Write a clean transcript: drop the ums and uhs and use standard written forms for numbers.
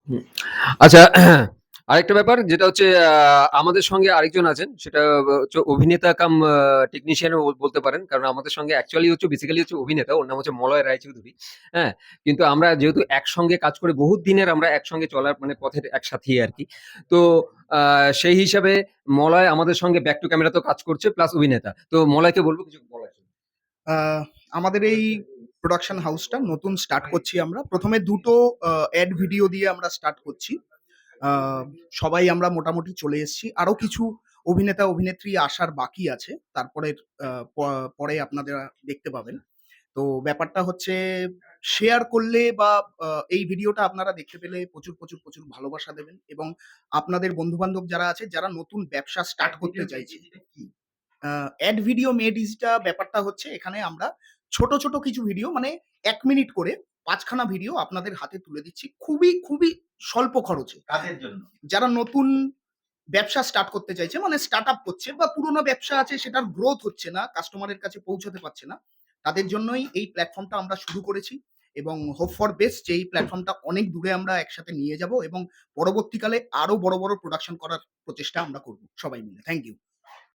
হুম। আচ্ছা, আরেকটা ব্যাপার যেটা হচ্ছে আমাদের সঙ্গে আরেকজন আছেন সেটা হচ্ছে অভিনেতা কাম টেকনিশিয়ান ও বলতে পারেন। কারণ আমাদের সঙ্গে অ্যাকচুয়ালি হচ্ছে বেসিক্যালি হচ্ছে অভিনেতা। ওর নাম হচ্ছে মলয় রায়চৌধুরী। হ্যাঁ? কিন্তু আমরা যেহেতু একসঙ্গে কাজ করে বহুত দিনের আমরা একসঙ্গে চলার মানে পথের একসাথেই আরকি। তো আ সেই হিসাবে মলয় আমাদের সঙ্গে ব্যাক টু ক্যামেরাতেও কাজ করছে প্লাস অভিনেতা। তো মলয়কে বলব কিছু বলার জন্য। আ আমাদের এই প্রোডাকশন হাউসটা নতুন স্টার্ট করছি আমরা। ১ম এ ২ টো অ্যাড ভিডিও দিয়ে আমরা স্টার্ট করছি। আ সবাই আমরা মোটামুটি চলে এসেছি। আরো কিছু অভিনেতা-অভিনেত্রী আসার বাকি আছে। তারপরের আ প পরে আপনারা দেখতে পাবেন। তো ব্যাপারটা হচ্ছে শেয়ার করলে বা আ এই ভিডিওটা আপনারা দেখতে পেলে প্রচুর ভালোবাসা দেবেন এবং আপনাদের বন্ধু-বান্ধব যারা আছে, যারা নতুন ব্যবসা স্টার্ট করতে চাইছে। আ অ্যাড ভিডিও মেড ইজিটা ব্যাপারটা হচ্ছে এখানে আমরা ছোট কিছু ভিডিও মানে ১ মিনিট করে ৫ খানা ভিডিও আপনাদের হাতে তুলে দিচ্ছি। খুবই স্বল্প খরচে। কাদের জন্য? যারা নতুন ব্যবসা স্টার্ট করতে চাইছে মানে স্টার্টআপ করছে বা পুরোনো ব্যবসা আছে সেটার গ্রোথ হচ্ছে না, কাস্টমারের কাছে পৌঁছাতে পারছে না। তাদের জন্যই এই প্ল্যাটফর্মটা আমরা শুরু করেছি এবং হোপ ফর বেস্ট যে এই প্ল্যাটফর্মটা অনেক দূরে আমরা একসাথে নিয়ে যাবো এবং পরবর্তীকালে আরো বড় প্রোডাকশন করার প্রচেষ্টা আমরা করব সবাই মিলে। Thank you.